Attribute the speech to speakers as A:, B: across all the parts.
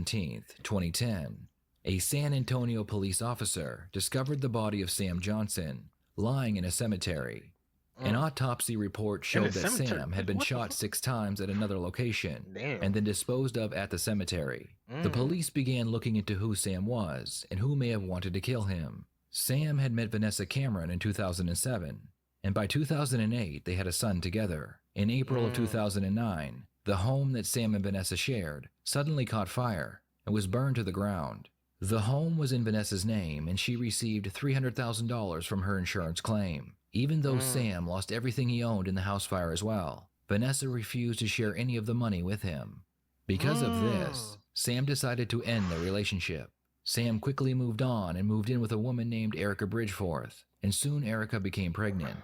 A: 17th, 2010, a San Antonio police officer discovered the body of Sam Johnson lying in a cemetery. An autopsy report showed that Sam had been shot 6 times at another location and then disposed of at the cemetery. The police began looking into who Sam was and who may have wanted to kill him. Sam had met Vanessa Cameron in 2007, and by 2008 they had a son together. In April of 2009, the home that Sam and Vanessa shared suddenly caught fire and was burned to the ground. The home was in Vanessa's name and she received $300,000 from her insurance claim. Even though Sam lost everything he owned in the house fire as well, Vanessa refused to share any of the money with him. Because of this, Sam decided to end their relationship. Sam quickly moved on and moved in with a woman named Erica Bridgeforth, and soon Erica became pregnant.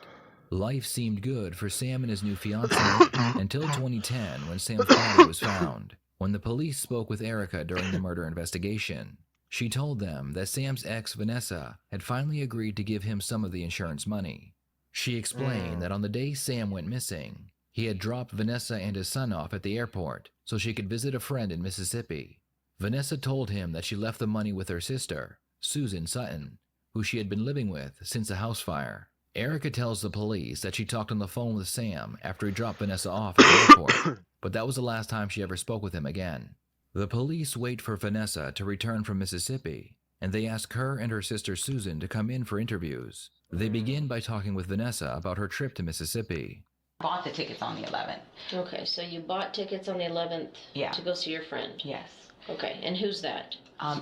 A: Life seemed good for Sam and his new fiancée until 2010 when Sam's body was found. When the police spoke with Erica during the murder investigation, she told them that Sam's ex, Vanessa, had finally agreed to give him some of the insurance money. She explained that on the day Sam went missing, he had dropped Vanessa and his son off at the airport so she could visit a friend in Mississippi. Vanessa told him that she left the money with her sister, Susan Sutton, who she had been living with since the house fire. Erica tells the police that she talked on the phone with Sam after he dropped Vanessa off at the airport, but that was the last time she ever spoke with him again. The police wait for Vanessa to return from Mississippi, and they ask her and her sister Susan to come in for interviews. They begin by talking with Vanessa about her trip to Mississippi.
B: Bought the tickets on the 11th.
C: Okay, so you bought tickets on the 11th to go see your friend?
B: Yes.
C: Okay, and who's that?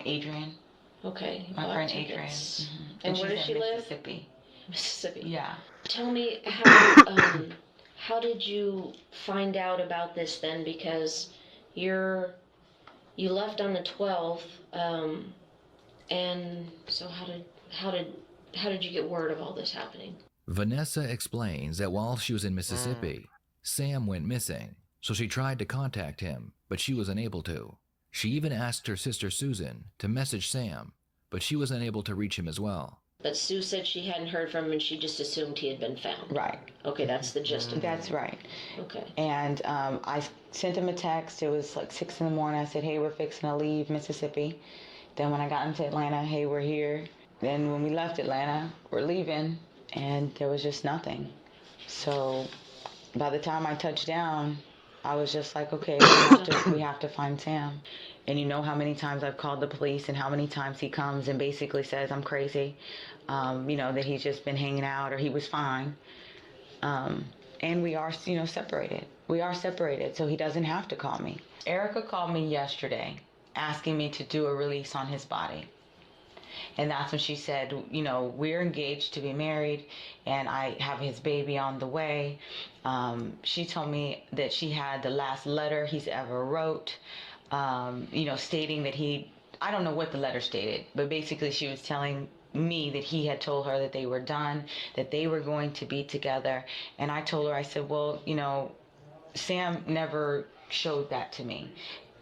B: Adrian.
C: Okay,
B: my friend
C: tickets.
B: Adrian.
C: And where does she live?
B: Mississippi.
C: Mississippi.
B: Yeah.
C: Tell me how did you find out about this then? Because you left on the 12th, and so how did you get word of all this happening?
A: Vanessa explains that while she was in Mississippi, Sam went missing, so she tried to contact him, but she was unable to. She even asked her sister Susan to message Sam, but she was unable to reach him as well.
C: But Sue said she hadn't heard from him and she just assumed he had been found.
B: Right.
C: Okay, that's the gist of it.
B: That's right.
C: Okay.
B: And I sent him a text. It was like 6 in the morning. I said, hey, we're fixing to leave Mississippi. Then when I got into Atlanta, hey, we're here. Then when we left Atlanta, we're leaving, and there was just nothing. So by the time I touched down, I was just like, okay, we have to find Sam. And you know how many times I've called the police and how many times he comes and basically says I'm crazy, that he's just been hanging out or he was fine. And we are, separated. We are separated, so he doesn't have to call me. Erica called me yesterday asking me to do a release on his body. And that's when she said, we're engaged to be married and I have his baby on the way. She told me that she had the last letter he's ever wrote, stating that I don't know what the letter stated, but basically she was telling me that he had told her that they were done, that they were going to be together. And I told her, I said, well, Sam never showed that to me.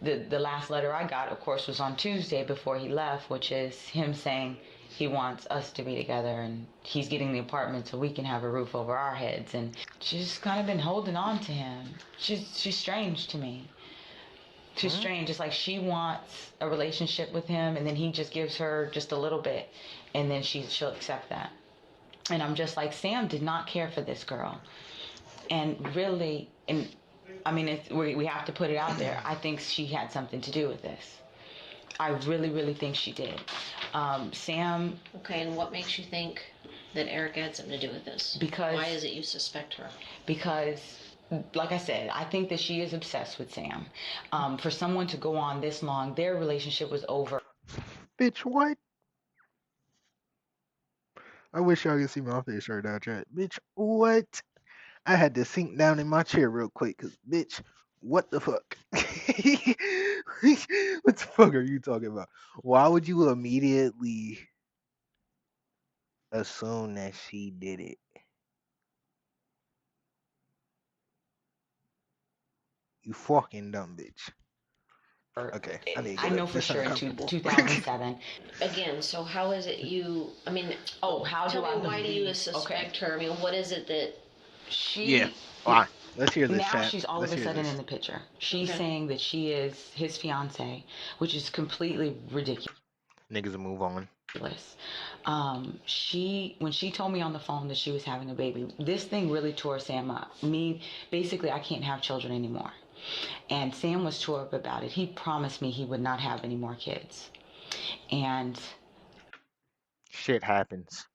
B: The last letter I got, of course, was on Tuesday before he left, which is him saying he wants us to be together and he's getting the apartment so we can have a roof over our heads. And she's just kind of been holding on to him. She's strange to me. She's strange. It's like she wants a relationship with him and then he just gives her just a little bit and then she'll accept that. And I'm just like, Sam did not care for this girl. And really, we have to put it out there. I think she had something to do with this. I really, really think she did. Sam...
C: Okay, and what makes you think that Erica had something to do with this?
B: Because...
C: Why is it you suspect her?
B: Because, like I said, I think that she is obsessed with Sam. For someone to go on this long, their relationship was over.
D: Bitch, what? I wish y'all could see my face right now, chat. Bitch, what? I had to sink down in my chair real quick, cause bitch, what the fuck? What the fuck are you talking about? Why would you immediately assume that she did it? You fucking dumb bitch. Okay,
B: I know for sure in 2007.
C: Again, so how is it you?
B: How
C: tell
B: do I
C: me why do you
B: believe-
C: suspect her? What is it that
B: she?
D: Yeah. Why? Let's hear this,
B: Now
D: chat.
B: she's all
D: Let's
B: of a
D: hear
B: sudden
D: this.
B: in the picture. She's
C: Okay.
B: saying that she is his fiance, which is completely ridiculous.
D: Niggas will move on.
B: When she told me on the phone that she was having a baby, this thing really tore Sam up. Basically, I can't have children anymore. And Sam was tore up about it. He promised me he would not have any more kids. And
D: Shit happens.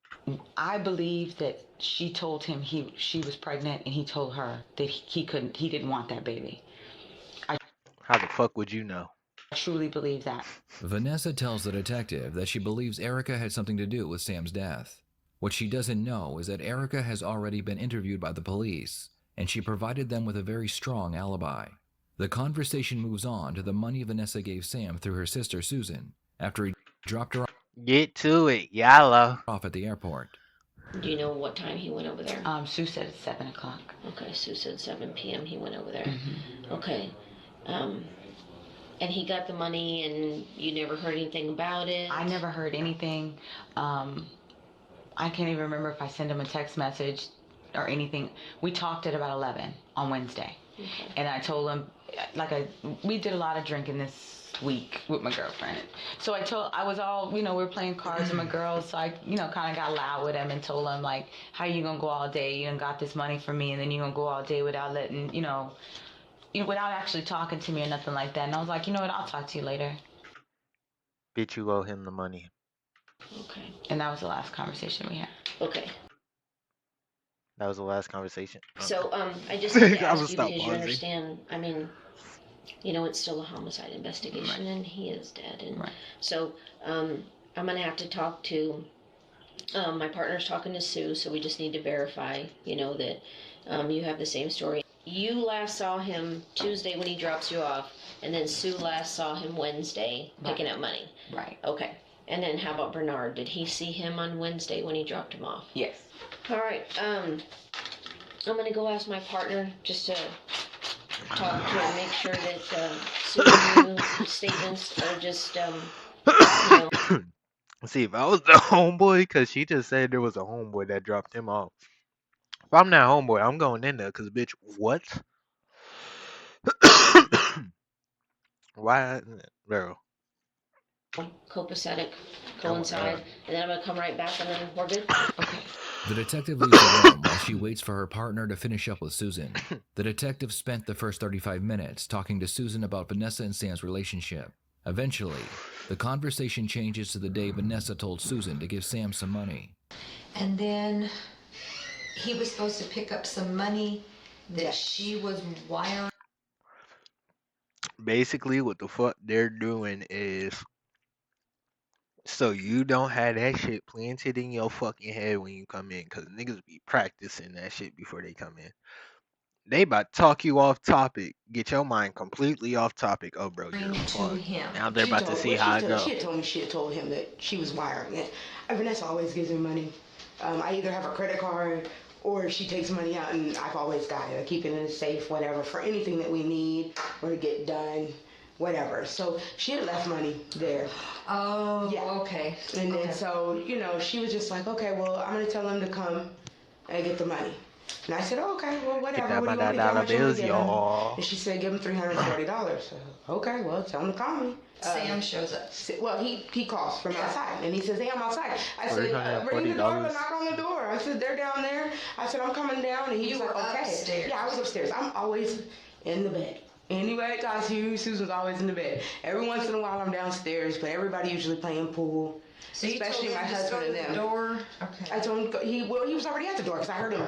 B: I believe that she told him she was pregnant, and he told her that he didn't want that baby.
D: How the fuck would you know?
B: I truly believe that.
A: Vanessa tells the detective that she believes Erica had something to do with Sam's death. What she doesn't know is that Erica has already been interviewed by the police, and she provided them with a very strong alibi. The conversation moves on to the money Vanessa gave Sam through her sister Susan after he dropped her
D: Get to it, yellow.
A: off at the airport.
C: Do you know what time he went over there?
B: Sue said it's 7 o'clock.
C: Okay, Sue said 7 p.m. he went over there.
B: Mm-hmm.
C: Okay. And he got the money, and you never heard anything about it?
B: I never heard anything. I can't even remember if I sent him a text message or anything. We talked at about 11 on Wednesday.
C: Okay.
B: And I told him, we did a lot of drinking this week with my girlfriend. So I was all, we were playing cards with my girls. So I, kind of got loud with him and told him, like, how you going to go all day? You done got this money from me, and then you going to go all day without letting, without actually talking to me or nothing like that. And I was like, you know what, I'll talk to you later.
D: Bitch, you owe him the money.
C: Okay.
B: And that was the last conversation we had.
C: Okay.
D: That was the last conversation.
C: So, I just need to ask you
D: stop
C: because you
D: pausing.
C: understand, I mean, it's still a homicide investigation,
B: Right.
C: and he is dead. And
B: Right.
C: so, I'm going to have to talk to, my partner's talking to Sue, so we just need to verify, that you have the same story. You last saw him Tuesday when he drops you off, and then Sue last saw him Wednesday picking up money.
B: Right.
C: Okay. And then how about Bernard? Did he see him on Wednesday when he dropped him off?
B: Yes.
C: All right. I'm gonna go ask my partner just to talk to him, make sure that Sue's statements are just
D: See, if I was the homeboy, because she just said there was a homeboy that dropped him off. If I'm that homeboy, I'm going in there, because, bitch, what? Why? Bro.
C: copacetic, coincide, and then I'm gonna come right back, and then we're good.
B: Okay.
A: The detective leaves the room while she waits for her partner to finish up with Susan. The detective spent the first 35 minutes talking to Susan about Vanessa and Sam's relationship. Eventually, the conversation changes to the day Vanessa told Susan to give Sam some money.
E: And then he was supposed to pick up some money that she was wiring.
D: Basically, what the fuck they're doing is, so you don't have that shit planted in your fucking head when you come in, because niggas be practicing that shit before they come in. They about to talk you off topic, get your mind completely off topic. Oh, bro, you're
E: to
D: fucked.
E: him.
D: Now they're about to see how it goes.
F: She had told me she had told him that she was wiring it. Vanessa always gives me money. I either have a credit card or she takes money out, and I've always got it. I keep it in a safe, whatever, for anything that we need or to get done, whatever. So she had left money there.
E: Oh,
F: Yeah.
E: okay.
F: And
E: okay.
F: then so, she was just like, okay, well, I'm going to tell him to come and get the money. And I said, oh, okay, well, whatever.
D: Get
F: What do
D: that
F: you want me to
D: $100
F: give him?
D: bills, y'all.
F: And she said, give him $340. So, okay, well, tell him to call me.
E: Sam shows up.
F: Well, he calls from outside, and he says, hey, I'm outside. I said, ring the door, but knock on the door. I said, they're down there. I said, I'm coming down. And he was like, okay.
E: Upstairs.
F: Yeah, I was upstairs. I'm always in the bed. Anybody that talks to you, Susan's always in the bed. Every once in a while, I'm downstairs, but everybody usually playing pool.
E: So you
F: Especially
E: told
F: my
E: him to
F: husband
E: go
F: and
E: to
F: them.
E: the door? Okay.
F: I told him, he was already at the door because I heard him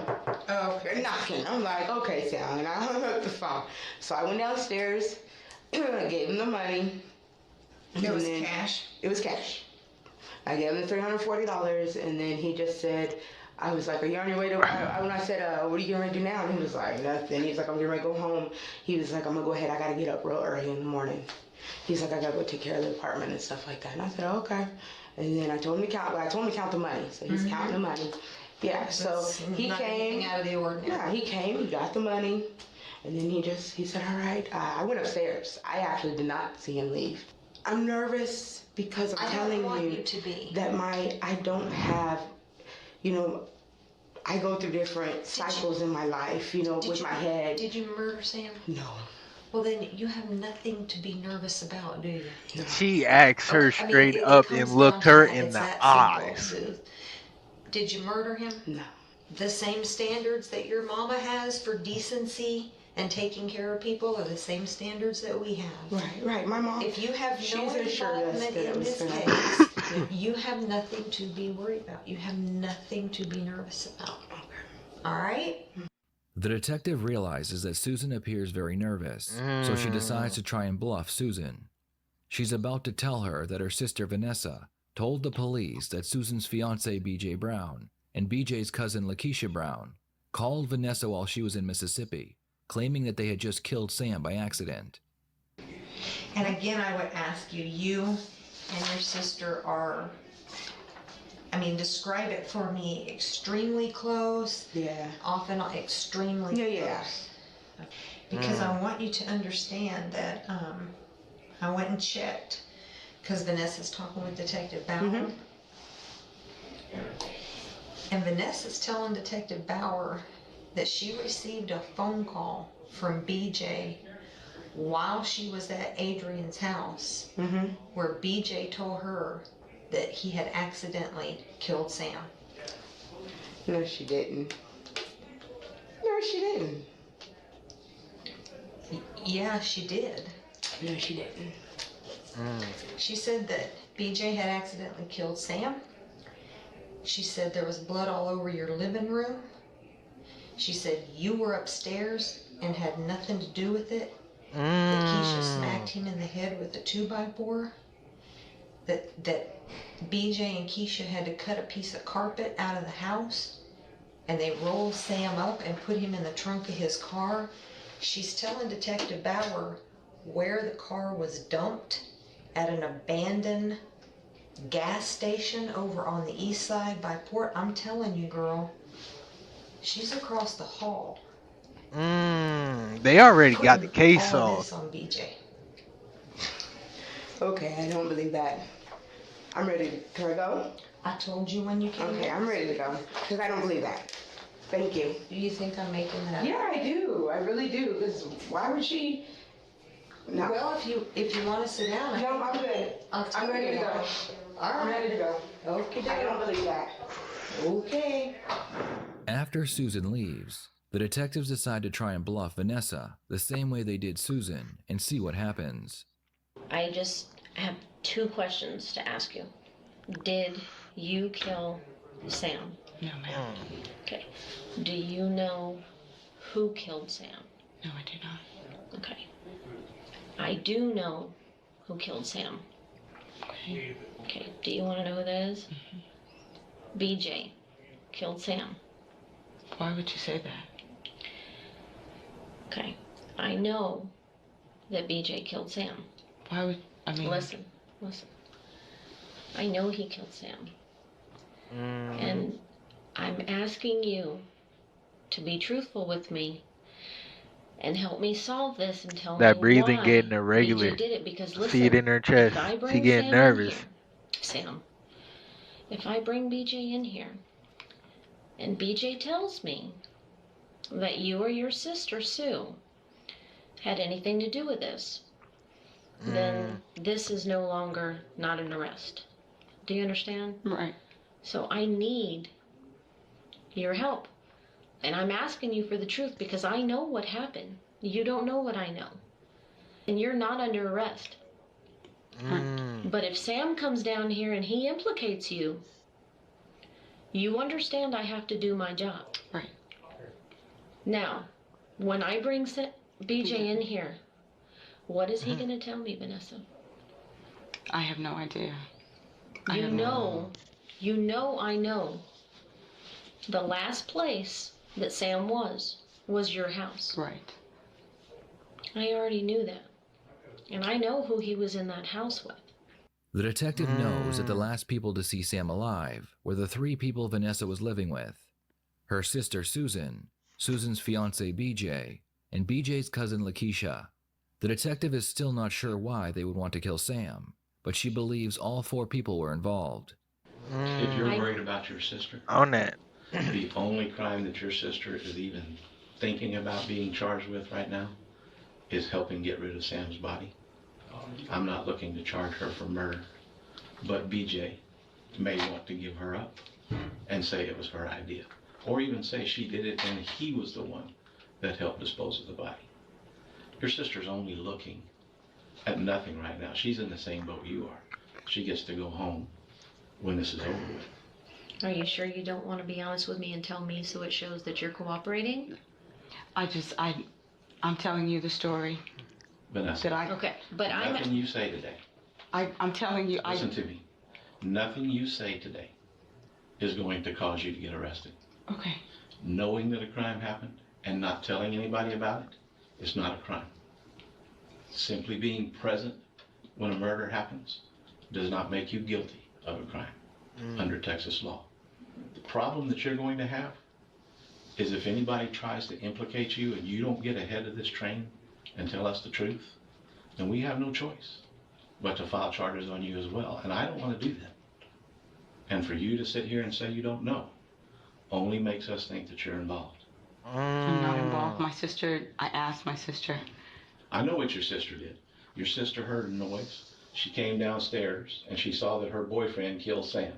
E: Oh, okay.
F: knocking. I'm like, okay, Sal, and I hung up the phone. So I went downstairs, gave him the money.
E: It was cash?
F: It was cash. I gave him the $340, and then he just said, I was like, are you on your way to, when I said, what are you getting ready to do now? And he was like, nothing. He was like, I'm getting ready to go home. He was like, I'm going to go ahead. I got to get up real early in the morning. He's like, I got to go take care of the apartment and stuff like that. And I said, okay. And then I told him to count the money. So he's counting the money. Yeah, so he
E: not
F: came.
E: anything out of the ordinary.
F: Yeah, he came, he got the money. And then he said, all right. I went upstairs. I actually did not see him leave. I'm nervous because I'm telling
E: you
F: you
E: to be.
F: that I don't have, I go through different cycles in my life, you know, with my head.
E: Did you murder Sam?
F: No.
E: Well, then you have nothing to be nervous about, do you?
F: No.
D: She asked her
E: Okay, I mean,
D: straight
E: it
D: up
E: comes
D: and
E: down
D: looked
E: to
D: her
E: that.
D: in
E: It's
D: the
E: that simple,
D: eyes.
E: Sue. Did you murder him?
F: No.
E: The same standards that your mama has for decency and taking care of people are the same standards that we have.
F: Right. My mom.
E: If you have no involvement in this case, you have nothing to be worried about. You have nothing to be nervous about.
F: Okay.
E: All right?
A: The detective realizes that Susan appears very nervous, so she decides to try and bluff Susan. She's about to tell her that her sister Vanessa told the police that Susan's fiance BJ Brown and BJ's cousin Lakeisha Brown called Vanessa while she was in Mississippi, claiming that they had just killed Sam by accident.
E: And again, I would ask you, you and your sister are, describe it for me, extremely close.
F: Yeah.
E: Often extremely close. Because I want you to understand that I went and checked, because Vanessa's talking with Detective Bauer. And Vanessa's telling Detective Bauer that she received a phone call from BJ while she was at Adrian's house, where BJ told her that he had accidentally killed Sam.
F: No, she didn't. No, she didn't.
E: Yeah, she did.
F: No, she didn't.
E: She said that BJ had accidentally killed Sam. She said there was blood all over your living room. She said you were upstairs and had nothing to do with it. That Keisha smacked him in the head with a 2x4. That BJ and Keisha had to cut a piece of carpet out of the house, and they rolled Sam up and put him in the trunk of his car. She's telling Detective Bauer where the car was dumped, at an abandoned gas station over on the east side by Port. I'm telling you, girl, she's across the hall.
D: They already got the case
E: all
D: off.
E: this on BJ.
F: Okay, I don't believe that. I'm ready. Can I go?
E: I told you when you came.
F: Okay, I'm ready to go. Because I don't believe that. Thank you.
E: Do you think I'm making that up?
F: Yeah, I do. I really do. Because why would she? No.
E: Well, if you want to sit down.
F: No, I'm good. I'm ready to go.
E: All right.
F: I'm ready to go.
E: Okay.
F: I don't believe that.
E: Okay.
A: After Susan leaves, the detectives decide to try and bluff Vanessa the same way they did Susan and see what happens.
C: I just have 2 questions to ask you. Did you kill Sam?
B: No, ma'am.
C: Okay. Do you know who killed Sam?
B: No, I do not.
C: Okay. I do know who killed Sam.
B: Okay.
C: Okay. Do you want to know who that is? BJ killed Sam.
B: Why would you say that?
C: Okay. I know that BJ killed Sam.
B: Why would,
C: Listen. I know he killed Sam. And I'm asking you to be truthful with me and help me solve this and tell
D: That
C: me
D: breathing
C: why
D: getting irregular.
C: BJ did it. Because listen,
D: See it in her chest.
C: if I bring
D: She getting
C: Sam
D: nervous.
C: in here, if I bring BJ in here and BJ tells me that you or your sister Sue had anything to do with this, then this is no longer not an arrest. Do you understand?
B: right.
C: So I need your help. And I'm asking you for the truth because I know what happened. You don't know what I know. And you're not under arrest. But if Sam comes down here and he implicates you, you understand I have to do my job.
B: Right.
C: Now, when I bring BJ in here, what is he going to tell me, Vanessa?
B: I have no idea.
C: You know I know the last place that Sam was your house.
B: Right.
C: I already knew that. And I know who he was in that house with.
A: The detective knows that the last people to see Sam alive were the 3 people Vanessa was living with: her sister Susan, Susan's fiance BJ, and BJ's cousin Lakeisha. The detective is still not sure why they would want to kill Sam, but she believes all 4 people were involved.
G: If you're worried about your sister,
D: On that.
G: The only crime that your sister is even thinking about being charged with right now is helping get rid of Sam's body. I'm not looking to charge her for murder, but BJ may want to give her up and say it was her idea, or even say she did it and he was the one that helped dispose of the body. Your sister's only looking at nothing right now. She's in the same boat you are. She gets to go home when this is over with.
C: Are you sure you don't want to be honest with me and tell me so it shows that you're cooperating?
F: I'm telling you the story.
G: Vanessa,
C: Okay, but
G: nothing you say today.
F: I'm telling you.
G: Listen to me. Nothing you say today is going to cause you to get arrested.
F: Okay.
G: Knowing that a crime happened and not telling anybody about it is not a crime. Simply being present when a murder happens does not make you guilty of a crime under Texas law. The problem that you're going to have is if anybody tries to implicate you and you don't get ahead of this train and tell us the truth, then we have no choice but to file charges on you as well. And I don't want to do that. And for you to sit here and say you don't know only makes us think that you're involved.
F: I'm not involved. I asked my sister.
G: I know what your sister did. Your sister heard a noise. She came downstairs and she saw that her boyfriend killed Sam.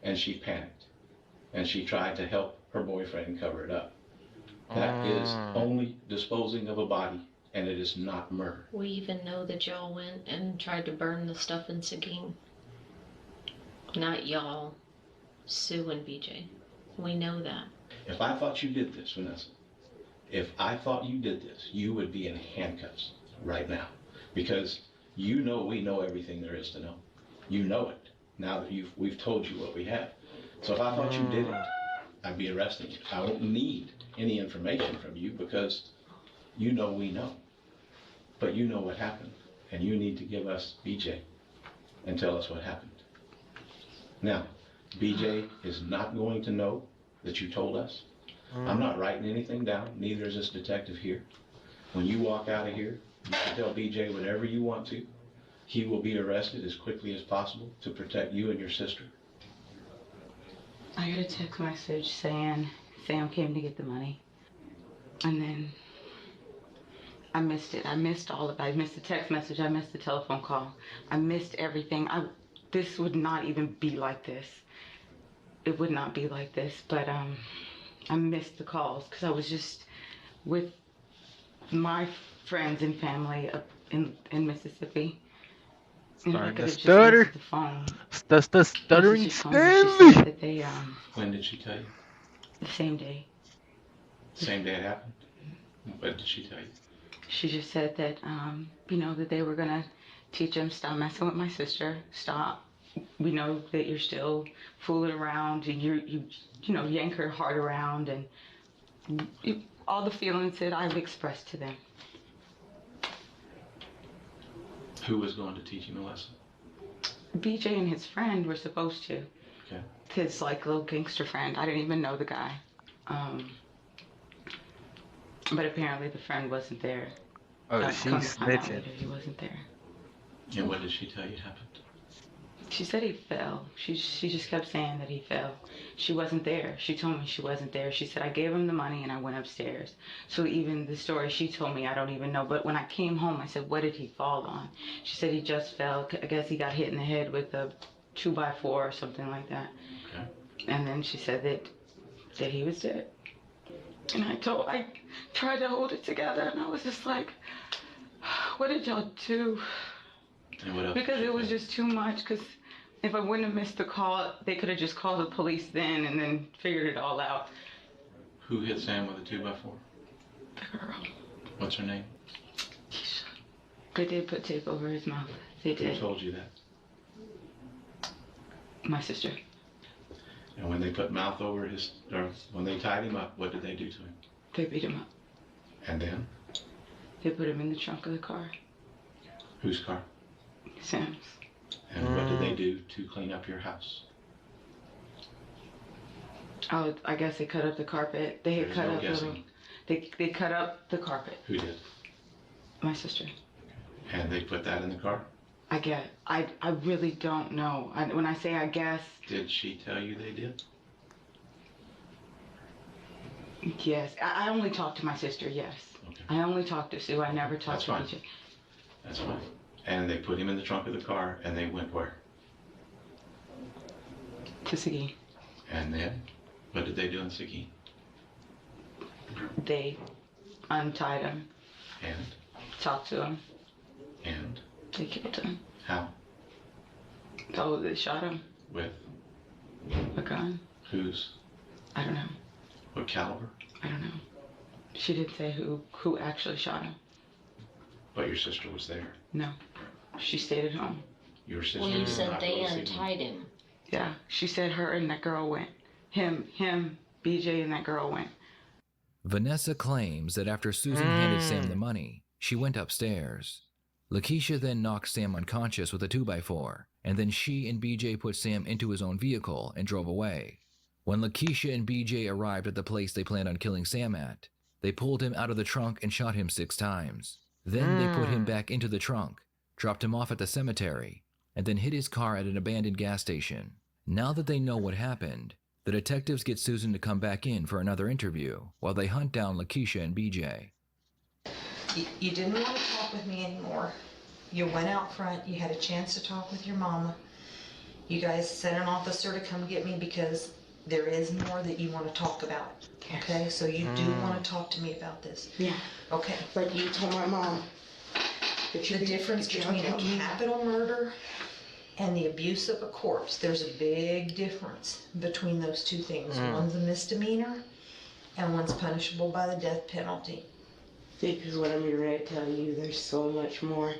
G: And she panicked. And she tried to help her boyfriend cover it up. That is only disposing of a body, and it is not murder.
C: We even know that y'all went and tried to burn the stuff in Seguin. Not y'all, Sue and BJ. We know that.
G: If I thought you did this, Vanessa, if I thought you did this, you would be in handcuffs right now. Because you know we know everything there is to know. You know it, now that we've told you what we have. So if I thought you did it, I'd be arresting you. I won't need any information from you because you know we know. But you know what happened, and you need to give us BJ and tell us what happened. Now, BJ is not going to know that you told us. I'm not writing anything down, neither is this detective here. When you walk out of here, you can tell BJ whatever you want to. He will be arrested as quickly as possible to protect you and your sister.
F: I got a text message saying Sam came to get the money. And then I missed it. I missed all of it. I missed the text message. I missed the telephone call. I missed everything. This would not even be like this. It would not be like this. But I missed the calls because I was just with my friends and family up in Mississippi.
D: Starting to stutter.
F: The phone.
D: Stuttering
F: Stanley. That they,
G: when did she tell you?
F: The same day.
G: Same day it happened? What did she tell you?
F: She just said that, that they were going to teach him, stop messing with my sister, stop. We know that you're still fooling around and you yank her heart around and all the feelings that I've expressed to them.
G: Who was going to teach him a lesson?
F: BJ and his friend were supposed to.
G: Okay.
F: His little gangster friend. I didn't even know the guy. But apparently the friend wasn't there.
D: Oh, she's snitching.
F: He wasn't there.
G: And what did she tell you happened?
F: She said he fell. She just kept saying that he fell. She wasn't there. She told me she wasn't there. She said, I gave him the money and I went upstairs. So even the story she told me, I don't even know. But when I came home, I said, what did he fall on? She said he just fell. I guess he got hit in the head with a 2x4 or something like that.
G: Okay.
F: And then she said that he was dead. And I tried to hold it together and I was just like, what did y'all do?
G: And what else?
F: Because it was just too much. Because if I wouldn't have missed the call, they could have just called the police then and then figured it all out.
G: Who hit Sam with a 2x4?
F: The girl.
G: What's her name?
F: Keisha. They did put tape over his mouth. They did.
G: Who told you that?
F: My sister.
G: And when they put mouth over when they tied him up, what did they do to him?
F: They beat him up.
G: And then?
F: They put him in the trunk of the car.
G: Whose car?
F: Sam's.
G: And what did they do to clean up your house?
F: Oh, I guess they cut up the carpet. They had cut up they cut up the carpet.
G: Who did?
F: My sister.
G: And they put that in the car?
F: I really don't know. When I say I guess.
G: Did she tell you they did?
F: Yes, I only talked to my sister, yes.
G: Okay.
F: I only talked to Sue, I never talked to
G: That's
F: BJ.
G: That's fine. And they put him in the trunk of the car, and they went where?
F: To Seguin.
G: And then, what did they do in Seguin?
F: They untied him,
G: And?
F: talked to him,
G: And?
F: they killed him.
G: How?
F: Oh, they shot him.
G: With?
F: A gun.
G: Whose?
F: I don't know.
G: What caliber?
F: I don't know. She didn't say who actually shot him.
G: But your sister was there.
F: No. She stayed at home.
G: Your sister
C: Well, you
G: did
C: said
G: not
C: they
G: go to Seguin.
C: untied him.
F: Yeah. She said her and that girl went. Him, BJ and that girl went.
A: Vanessa claims that after Susan handed Sam the money, she went upstairs. Lakeisha then knocked Sam unconscious with a 2x4, and then she and BJ put Sam into his own vehicle and drove away. When Lakeisha and BJ arrived at the place they planned on killing Sam at, they pulled him out of the trunk and shot him 6 times. Then they put him back into the trunk, dropped him off at the cemetery, and then hid his car at an abandoned gas station. Now that they know what happened, the detectives get Susan to come back in for another interview while they hunt down Lakeisha and BJ.
E: You didn't want to talk with me anymore. You went out front, you had a chance to talk with your mama. You guys sent an officer to come get me because there is more that you want to talk about. Okay, so you do want to talk to me about this.
F: Yeah.
E: Okay.
F: Like you told my mom.
E: The difference between a capital murder and the abuse of a corpse, there's a big difference between those two things. One's a misdemeanor and one's punishable by the death penalty.
F: This is what I'm ready to tell you. There's so much more.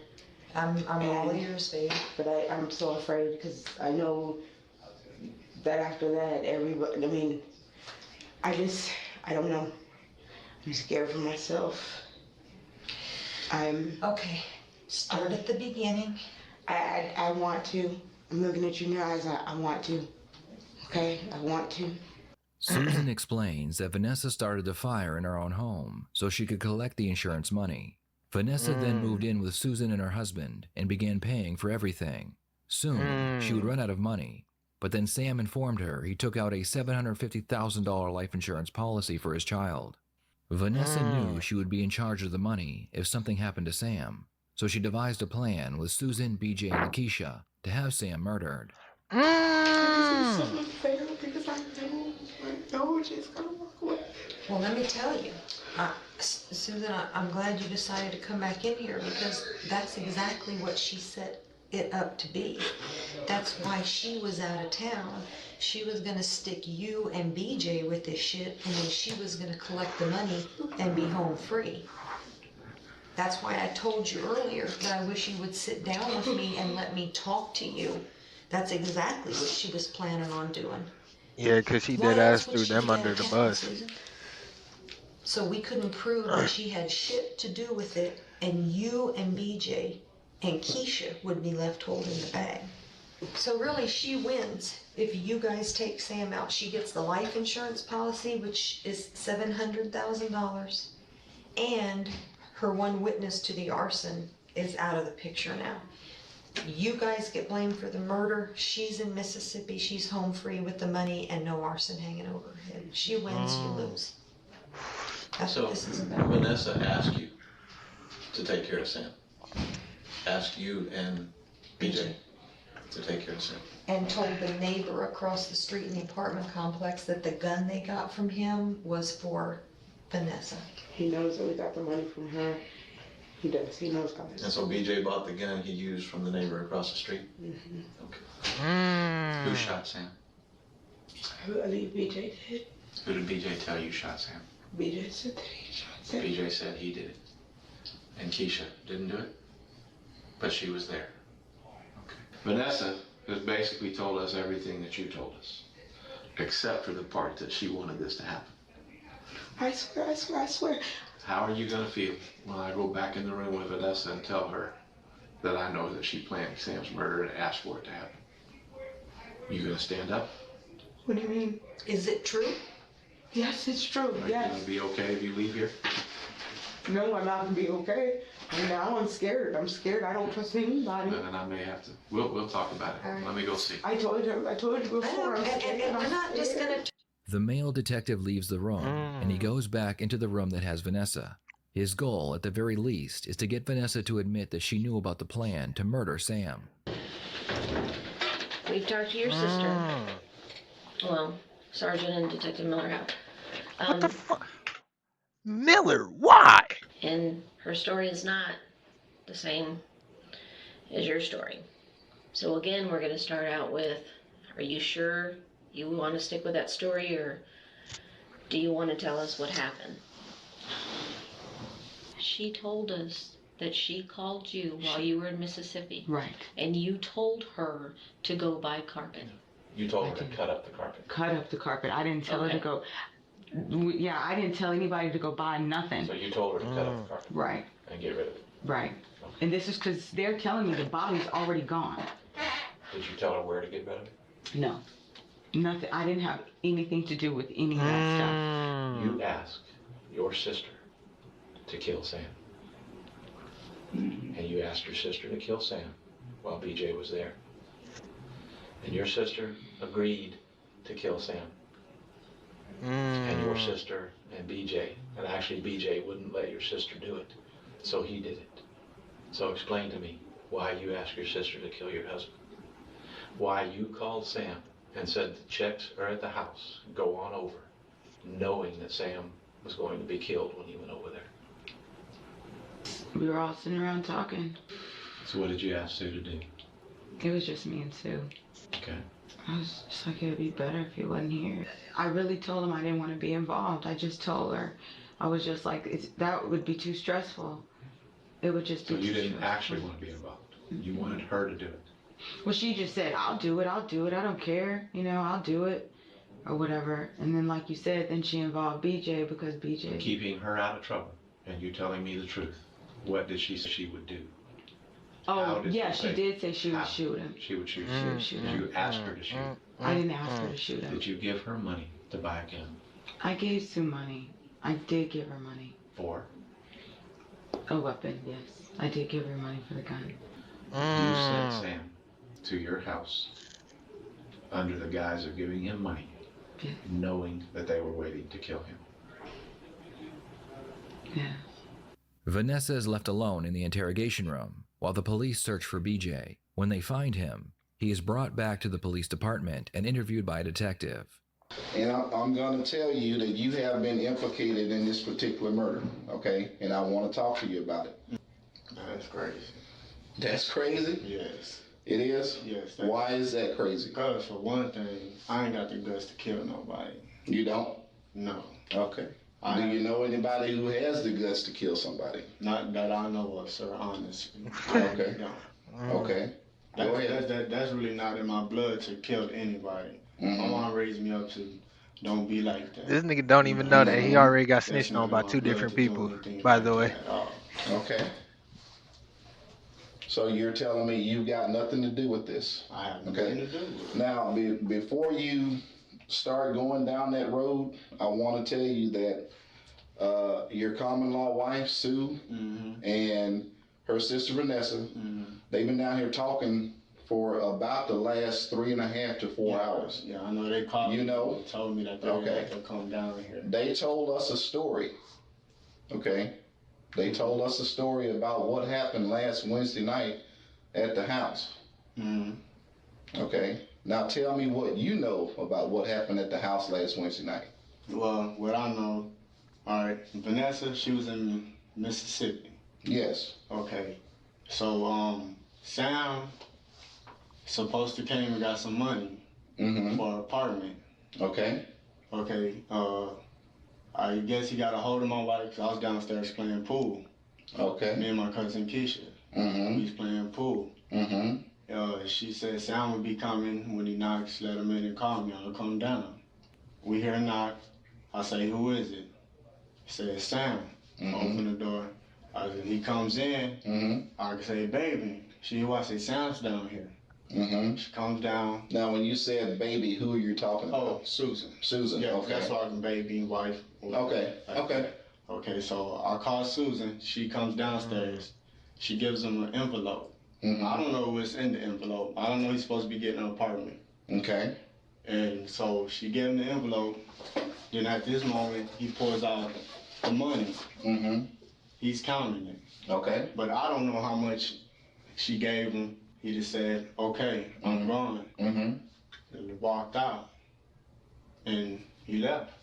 E: I'm all ears, baby.
F: But I'm so afraid because I know that after that, everybody, I mean, I don't know. I'm scared for myself.
E: Okay, start at the beginning.
F: I want to. I'm looking at you in your eyes. I want to. Okay? I want to.
A: Susan explains that Vanessa started the fire in her own home so she could collect the insurance money. Vanessa then moved in with Susan and her husband and began paying for everything. Soon, she would run out of money, but then Sam informed her he took out a $750,000 life insurance policy for his child. Vanessa knew she would be in charge of the money if something happened to Sam, so she devised a plan with Susan, BJ, and Lakeisha to have Sam murdered.
E: Well, let me tell you, Susan, I'm glad you decided to come back in here because that's exactly what she set it up to be. That's why she was out of town. She was gonna stick you and BJ with this shit, and then she was gonna collect the money and be home free. That's why I told you earlier that I wish you would sit down with me and let me talk to you. That's exactly what she was planning on doing.
D: Yeah, because she
E: Why
D: did
E: else
D: ask
E: would
D: threw
E: she
D: them
E: be out
D: under
E: of
D: the
E: town,
D: bus.
E: Susan? So we couldn't prove that she had shit to do with it, and you and BJ and Keisha would be left holding the bag. So really, she wins. If you guys take Sam out, she gets the life insurance policy, which is $700,000, and her one witness to the arson is out of the picture now. You guys get blamed for the murder. She's in Mississippi. She's home free with the money and no arson hanging over her head. She wins, you lose. That's
G: So
E: what this is about.
G: Vanessa asked you to take care of Sam. Asked you and BJ to take care of Sam.
E: And told the neighbor across the street in the apartment complex that the gun they got from him was for Vanessa.
F: He knows that we got the money from her. He does. He knows about
G: And
F: this.
G: so BJ bought the gun he used from the neighbor across the street? Okay. Who shot Sam?
F: I believe BJ did.
G: Who did BJ tell you shot Sam?
F: BJ said that he shot Sam.
G: BJ said he did it. And Keisha didn't do it? But she was there. Okay. Vanessa has basically told us everything that you told us, except for the part that she wanted this to happen.
F: I swear.
G: How are you gonna feel when I go back in the room with Vanessa and tell her that I know that she planned Sam's murder and asked for it to happen? You gonna stand up?
F: What do you mean?
E: Is it true?
F: Yes, it's true.
G: Are you
F: Yes.
G: gonna be okay if you leave here?
F: No, I'm not gonna be okay. And now I'm scared. I'm scared. I don't trust anybody.
G: Then I may have to. We'll talk about it.
E: All right.
G: Let me go see.
F: I told you before. I'm scared.
E: And we're not just gonna.
A: The male detective leaves the room, and he goes back into the room that has Vanessa. His goal, at the very least, is to get Vanessa to admit that she knew about the plan to murder Sam.
C: We've talked to your sister. Well, Sergeant and Detective Miller have.
D: What the fuck? Miller, why?
C: And her story is not the same as your story. So again, we're going to start out with, are you sure you want to stick with that story, or do you want to tell us what happened? She told us that she called you while you were in Mississippi.
B: Right.
C: And you told her to go buy carpet.
G: You told her to cut up the carpet.
B: Cut up the carpet. I didn't tell her to go. Yeah, I didn't tell anybody to go buy nothing.
G: So you told her to cut up the carpet.
B: Right.
G: And get rid of it.
B: Right. And this is because they're telling me the body's already gone.
G: Did you tell her where to get rid of it?
B: No. Nothing. I didn't have anything to do with any of that stuff.
G: You asked your sister to kill Sam. And you asked your sister to kill Sam while BJ was there. And your sister agreed to kill Sam. And your sister and BJ, and actually BJ wouldn't let your sister do it, so he did it. So explain to me why you asked your sister to kill your husband. Why you called Sam and said the checks are at the house, go on over, knowing that Sam was going to be killed when he went over there.
B: We were all sitting around talking.
G: So what did you ask Sue to do?
B: It was just me and Sue.
G: Okay.
B: I was just like, it'd be better if he wasn't here. I really told him I didn't want to be involved. I just told her. I was just like, that would be too stressful. It would just be
G: So you
B: too
G: didn't
B: stressful.
G: actually want to be involved. You wanted her to do it.
B: Well, she just said, I'll do it, I don't care, I'll do it, or whatever. And then, like you said, then she involved BJ because BJ...
G: Keeping her out of trouble, and you telling me the truth. What did she say she would do?
B: Oh, yeah, she did say she would shoot him.
G: She would shoot
B: She would shoot
G: Did
B: him.
G: you ask her to shoot?
B: I didn't ask her to shoot him.
G: Did you give her money to buy a gun?
B: I gave Sue money. I did give her money.
G: For?
B: A weapon, yes. I did give her money for the gun.
G: You sent Sam to your house under the guise of giving him money, knowing that they were waiting to kill him.
B: Yeah.
A: Vanessa is left alone in the interrogation room while the police search for BJ. When they find him, he is brought back to the police department and interviewed by a detective.
H: And I'm going to tell you that you have been implicated in this particular murder, okay? And I want to talk to you about it.
I: That's crazy.
H: That's crazy?
I: Yes.
H: It is?
I: Yes.
H: Why is that crazy?
I: Because for one thing, I ain't got the guts to kill nobody.
H: You don't?
I: No.
H: Okay. Do you know anybody who has the guts to kill somebody?
I: Not that I know of, sir, honestly.
H: Okay.
I: No.
H: Okay. Go ahead.
I: That's really not in my blood to kill anybody.
H: Mm-hmm.
I: My mom raised me up to don't be like that.
D: This nigga don't even know that he already got snitched on by two different people, by the way.
H: Okay. So you're telling me you've got nothing to do with this?
I: I have nothing to do with it.
H: Now, before you start going down that road, I want to tell you that your common law wife, Sue, and her sister, Vanessa, they've been down here talking for about the last 3.5 to 4 hours.
I: Yeah, I know they called me.
H: You know?
I: They told me that they had to come down here.
H: They told us a story, okay? They told us a story about what happened last Wednesday night at the house. Okay? Now tell me what you know about what happened at the house last Wednesday night.
I: Well, what I know, all right, Vanessa, she was in Mississippi.
H: Yes.
I: Okay. So, Sam supposed to came and got some money for an apartment.
H: Okay.
I: Okay. I guess he got a hold of my wife because I was downstairs playing pool.
H: Okay.
I: Me and my cousin Keisha. We was playing pool. She said Sam would be coming. When he knocks, let him in and call me. I'll come down. We hear a knock. I say, who is it? He said, Sam. Open the door. He comes in. I say, baby. She watch. Say, Sam's down here. She comes down.
H: Now, when you said baby, who are you talking about?
I: Oh, Susan.
H: Susan.
I: Yeah,
H: okay.
I: that's like baby, wife.
H: Okay. Okay.
I: Okay, so I call Susan. She comes downstairs. She gives him an envelope. I don't know what's in the envelope. I don't know he's supposed to be getting an apartment.
H: Okay.
I: And so she gave him the envelope. Then at this moment, he pulls out the money.
H: Mm-hmm.
I: He's counting it.
H: Okay.
I: But I don't know how much she gave him. He just said, okay, I'm gone.
H: Mm-hmm.
I: And he walked out. And he left.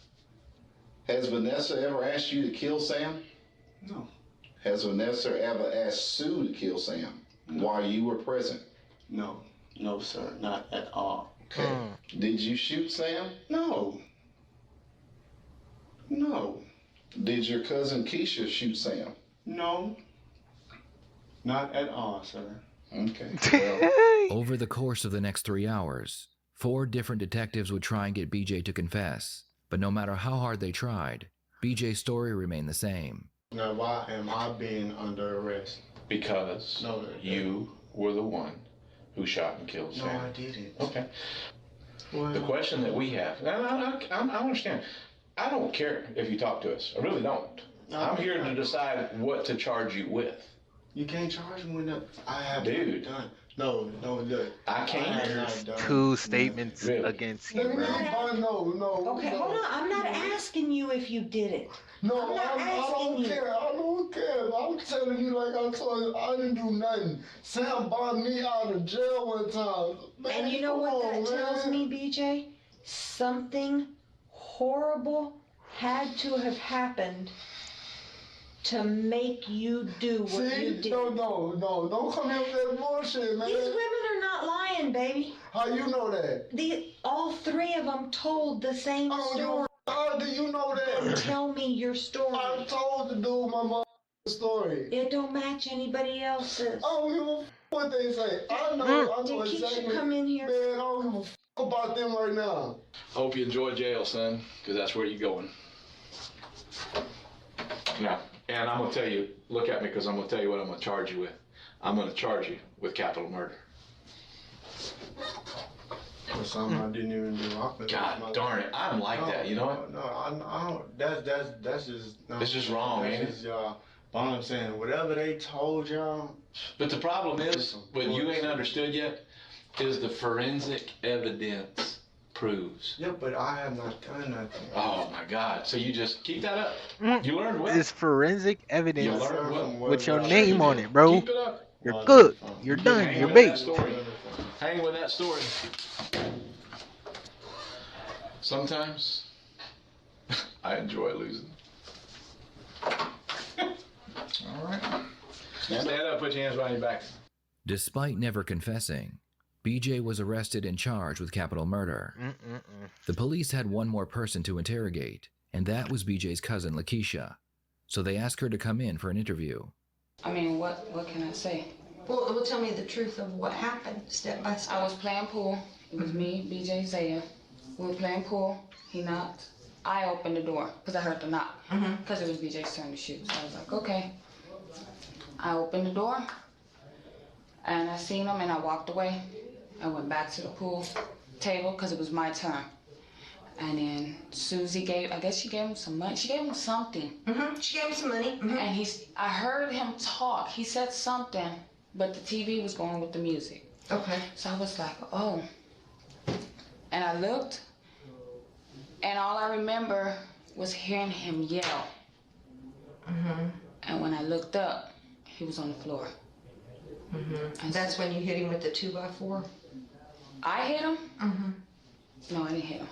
H: Has Vanessa ever asked you to kill Sam?
I: No.
H: Has Vanessa ever asked Sue to kill Sam while you were present?
I: No. No, sir. Not at all.
H: Okay. Did you shoot Sam?
I: No. No.
H: Did your cousin Keisha shoot Sam?
I: No. Not at all, sir.
H: Okay. Well.
A: Over the course of the next 3 hours, 4 different detectives would try and get BJ to confess, but no matter how hard they tried, BJ's story remained the same.
I: Now, why am I being under arrest?
G: Because you were the one who shot and killed Sam.
I: No, I didn't.
G: Okay.
I: Well,
G: The question that we have, and I understand. I don't care if you talk to us. I really don't. I'm here to decide what to charge you with.
I: You can't charge me with that. I have
G: Dude.
I: not done. No, look.
G: I can't.
I: I have not done.
D: 2 statements
G: Really?
D: against you, bro.
I: No.
E: Okay, hold on. I'm not asking you if you did it.
I: No,
E: I'm not
I: I
E: asking
I: don't
E: you.
I: care. I don't care. I'm telling you like I told you, I didn't do nothing. Sam bought me out of jail one time. Man,
E: And you know
I: come
E: what
I: on,
E: that tells
I: man.
E: me, BJ? Something horrible had to have happened to make you do what you did.
I: No, don't come here with that bullshit, man.
E: These women are not lying, baby.
I: How you know that?
E: All 3 of them told the same story.
I: How do you know that?
E: Tell me your story.
I: I told the dude my mom story.
E: It don't match anybody else's.
I: I don't give a what they say. I know
E: Did Keisha
I: exactly.
E: come in here?
I: Man, I don't give a about them right now.
G: Hope you enjoy jail, son, because that's where you're going. Yeah, and I'm gonna tell you, look at me, because I'm gonna tell you what I'm gonna charge you with. I'm gonna charge you with capital murder.
I: For something I didn't even do.
G: God darn it, I'm like that, you know what?
I: No, I don't. That's just. No,
G: It's just wrong,
I: that's
G: ain't it?
I: just y'all. But I'm saying, whatever they told y'all.
G: But the problem is, what you ain't understood yet, is the forensic evidence proves.
I: Yeah, but I have not done nothing.
G: Oh my God! So you just keep that up. You learned well.
D: It's forensic
G: You
D: evidence
G: learned well.
D: with your
G: Sure
D: name
G: you
D: on
G: did.
D: it, bro.
G: Keep it up.
D: You're good. You're done.
G: Hang
D: You're
G: with that
D: baked.
G: story. Hang with that story. Sometimes I enjoy losing. All right. Stand up. Put your hands behind your back.
A: Despite never confessing, BJ was arrested and charged with capital murder. The police had one more person to interrogate, and that was BJ's cousin, Lakeisha. So they asked her to come in for an interview.
B: I mean, what can I say?
E: Well, tell me the truth of what happened, step by step.
B: I was playing pool. It was me, BJ, Zaya. We were playing pool. He knocked. I opened the door because I heard the knock. Because it was BJ's turn to shoot. So I was like, okay. I opened the door, and I seen him, and I walked away. I went back to the pool table because it was my turn. And then Susie I guess she gave him some money. She gave him something.
E: She gave him some money.
B: And I heard him talk. He said something, but the TV was going with the music.
E: Okay.
B: So I was like, oh. And I looked, and all I remember was hearing him yell. And when I looked up, he was on the floor.
E: And that's when you hit him with the 2x4?
B: I hit him? No, I didn't hit him.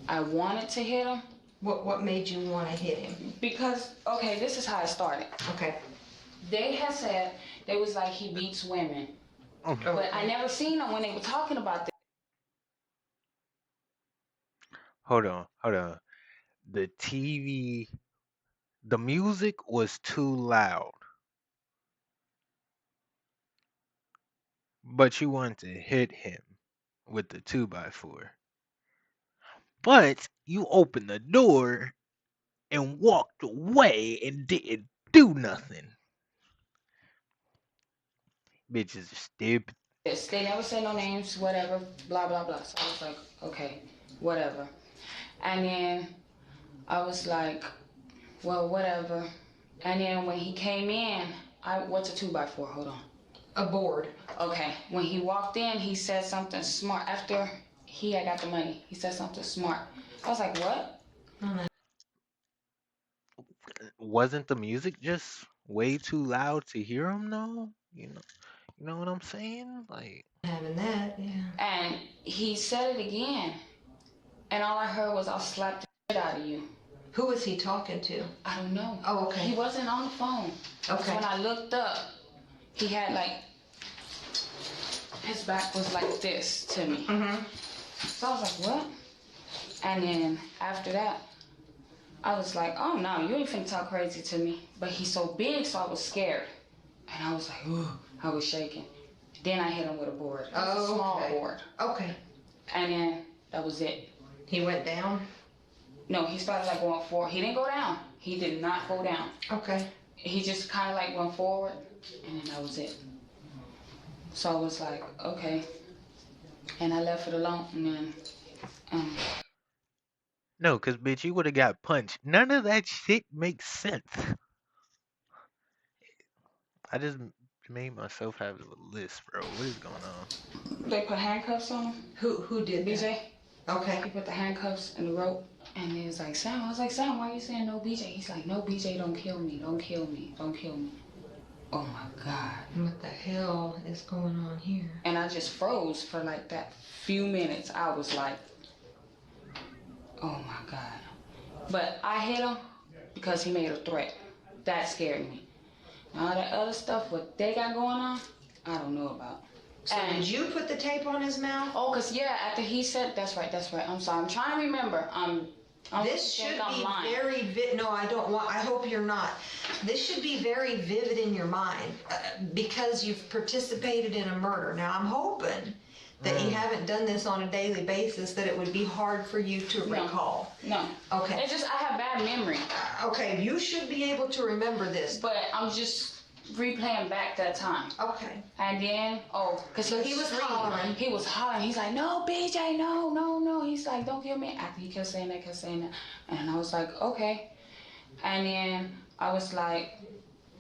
B: I wanted to hit him.
E: What made you want to hit him?
B: Because, okay, this is how it started.
E: Okay.
B: They had said, they was like, he beats women. But I never seen him when they were talking about this.
D: Hold on. The TV, the music was too loud. But you wanted to hit him with the 2x4. But you opened the door and walked away and didn't do nothing. Bitches are stupid.
B: They never said no names, whatever, blah, blah, blah. So I was like, okay, whatever. And then I was like, well, whatever. And then when he came in, what's a 2x4? Hold on.
E: A board.
B: Okay, when he walked in, he said something smart. After he had got the money. He said something smart. I was like, what?
D: Wasn't the music just way too loud to hear him though? You know what I'm saying? Like
E: Having that, yeah.
B: And he said it again. And all I heard was, I'll slap the shit out of you.
E: Who was he talking to?
B: I don't know.
E: Oh, okay.
B: He wasn't on the phone.
E: Okay.
B: So when I looked up, he had like, his back was like this to me.
E: Mm-hmm.
B: So I was like, what? And then after that, I was like, oh no, you ain't finna talk crazy to me. But he's so big, so I was scared. And I was like, ooh, I was shaking. Then I hit him with a board. It was a small board.
E: Okay.
B: And then that was it.
E: He went down?
B: No, he started like going forward. He didn't go down. He did not go down.
E: Okay.
B: He just kind of like went forward, and then that was it. So I was like, okay. And I left it alone, and then,
D: no, cause bitch, you would have got punched. None of that shit makes sense. I just made myself have a list, bro. What is going on?
B: they put handcuffs on him.
E: Who did that?
B: BJ.
E: Okay.
B: He put the handcuffs and the rope, and he was like, Sam. I was like, Sam, why are you saying no BJ? He's like, no BJ, don't kill me, don't kill me, don't kill me. Oh my God.
E: What the hell is going on here?
B: And I just froze for like that few minutes. I was like, oh my God. But I hit him because he made a threat. That scared me. All that other stuff, what they got going on, I don't know about.
E: So did you put the tape on his mouth?
B: Oh, because yeah, after he said, that's right. I'm sorry. I'm trying to remember.
E: This should be very no, I don't want, I hope you're not. This should be very vivid in your mind because you've participated in a murder. Now, I'm hoping that you haven't done this on a daily basis, that it would be hard for you to recall.
B: No.
E: Okay.
B: It's just, I have bad memory.
E: Okay, you should be able to remember this.
B: But I'm just replaying back that time.
E: Okay.
B: And then, because
E: So he was hollering.
B: He was hollering. He's like, no, BJ, no, no, no. He's like, don't kill me. After he kept saying that. And I was like, okay. And then I was like,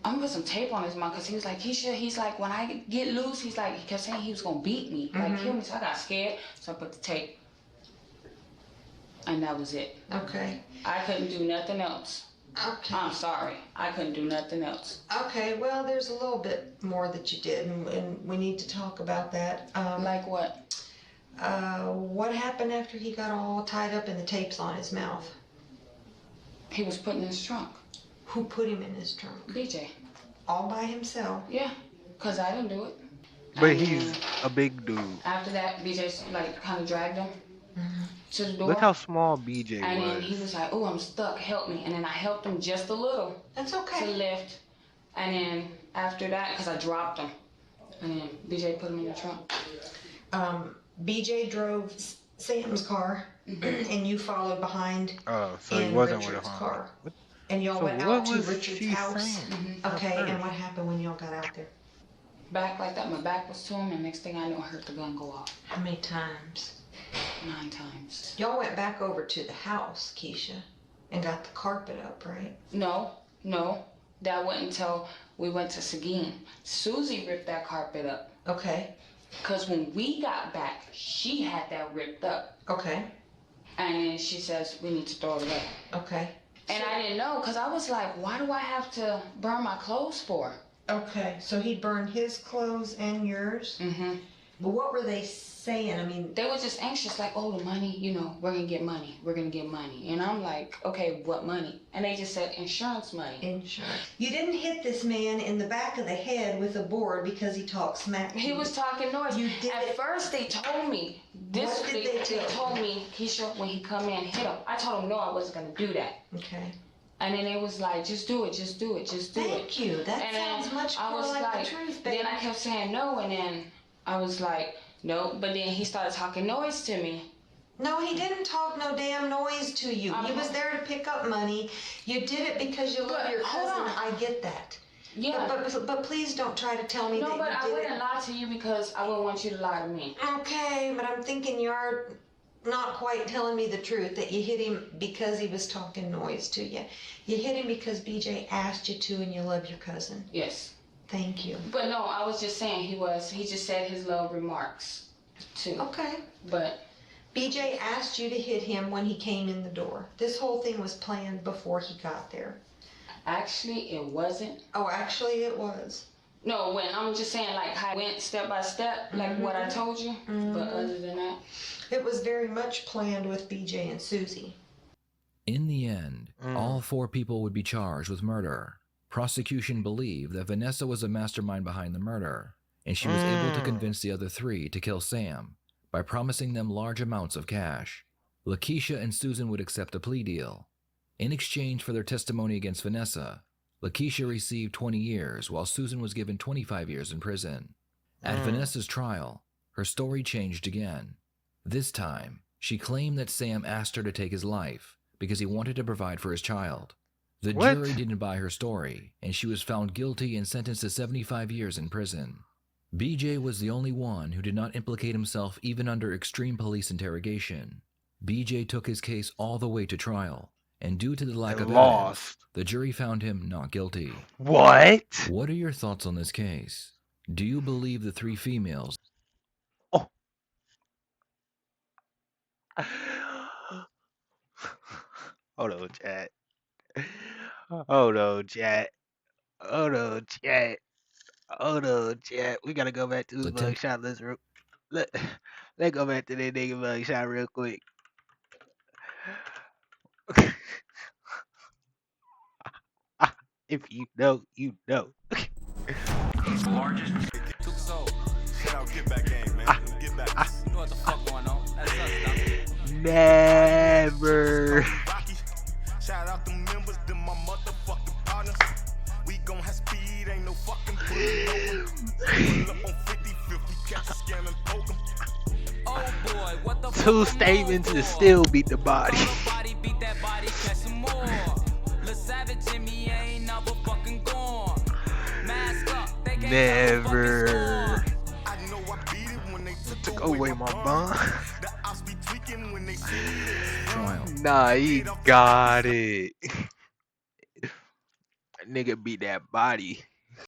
B: I'm gonna put some tape on his mouth because he was like, he's like, when I get loose, he's like, he kept saying he was gonna beat me, like kill me. So I got scared. So I put the tape. And that was it.
E: Okay.
B: I couldn't do nothing else.
E: Okay.
B: I'm sorry. I couldn't do nothing else.
E: Okay, well, there's a little bit more that you did, and we need to talk about that.
B: Like what?
E: What happened after he got all tied up and the tapes on his mouth?
B: He was put in his trunk.
E: Who put him in his trunk?
B: BJ.
E: All by himself?
B: Yeah, because I didn't do it.
D: But he's a big dude.
B: After that, BJ like kind of dragged him to the door.
D: Look how small BJ
B: and
D: was.
B: then he was like, oh, I'm stuck, help me. And then I helped him just a little.
E: That's okay.
B: To lift. And then after that, because I dropped him. And then BJ put him in the trunk.
E: BJ drove Sam's car, and you followed behind.
D: Oh, so he wasn't with
E: Richard's
D: a
E: car.
D: What?
E: And y'all
D: So
E: went
D: what
E: out to
D: was
E: Richard's
D: she
E: house.
D: saying?
E: Okay, and what happened when y'all got out there?
B: Back like that, my back was to him, and next thing I know, I heard the gun go off.
E: How many times?
B: 9 times.
E: Y'all went back over to the house, Keisha, and got the carpet up, right?
B: No. That wasn't until we went to Seguin. Susie ripped that carpet up.
E: Okay.
B: Because when we got back, she had that ripped up.
E: Okay.
B: And then she says, we need to throw it away.
E: Okay.
B: And I didn't know, because I was like, why do I have to burn my clothes for?
E: Okay, so he burned his clothes and yours?
B: Mm-hmm.
E: But what were they saying? I mean...
B: They were just anxious, like, oh, the money, we're going to get money. We're going to get money. And I'm like, okay, what money? And they just said insurance money.
E: Insurance. You didn't hit this man in the back of the head with a board because he talked smack to you.
B: He was talking noise.
E: You did
B: At first, they told me. They told me, Keisha, when he come in, hit him. I told him, no, I wasn't going to do that.
E: Okay.
B: And then it was like, just do it, just do it, just do it.
E: Thank you. That sounds much more like the truth, baby.
B: Then I kept saying no, and then I was like, no. But then he started talking noise to me.
E: No, he didn't talk no damn noise to you. He was there to pick up money. You did it because you love your cousin. I get that.
B: Yeah.
E: But please don't try to tell me that you did it.
B: No, but I wouldn't lie to you because I wouldn't want you to lie to me.
E: Okay, but I'm thinking you're not quite telling me the truth, that you hit him because he was talking noise to you. You hit him because BJ asked you to and you love your cousin.
B: Yes.
E: Thank you.
B: But no, I was just saying he just said his little remarks too.
E: Okay.
B: But
E: BJ asked you to hit him when he came in the door. This whole thing was planned before he got there.
J: Actually, it wasn't.
E: Oh, actually, it was.
J: No, when I'm just saying, like, how I went step by step, like what I told you. But other than that,
E: it was very much planned with BJ and Susie.
A: In the end, all 4 people would be charged with murder. Prosecution believed that Vanessa was a mastermind behind the murder, and she was able to convince the other 3 to kill Sam by promising them large amounts of cash. Lakeisha and Susan would accept a plea deal. In exchange for their testimony against Vanessa, Lakeisha received 20 years while Susan was given 25 years in prison. At Vanessa's trial, her story changed again. This time, she claimed that Sam asked her to take his life because he wanted to provide for his child. The jury didn't buy her story, and she was found guilty and sentenced to 75 years in prison. BJ was the only one who did not implicate himself even under extreme police interrogation. BJ took his case all the way to trial, and due to the lack of evidence, the jury found him not guilty.
D: What?
A: What are your thoughts on this case? Do you believe the 3 females?
D: Oh. Hold on, chat. Hold on, chat. Hold on, chat. Hold on, chat. We gotta go back to the mugshot. Let's go back to that nigga mugshot real quick. If you know, you know.
K: Largest. Shout out, get back game, man. Get back. You know what the fuck going on? That's us,
D: Never.
K: Shout out the members, them my motherfucking partners. We gon' have speed, ain't no fucking pull up on 50, catch a scam and poke 'em. Oh boy, what the
D: 2 statements and still beat the body.
K: Beat that body, catch some more. Lil Savage in me ain't never fucking gone. Mask up, they can't
D: Never.
K: I know I beat it when they
D: Took away my bond.
K: The ops be tweaking when they see
A: Trial.
D: Nah, he got it. Nigga beat that body.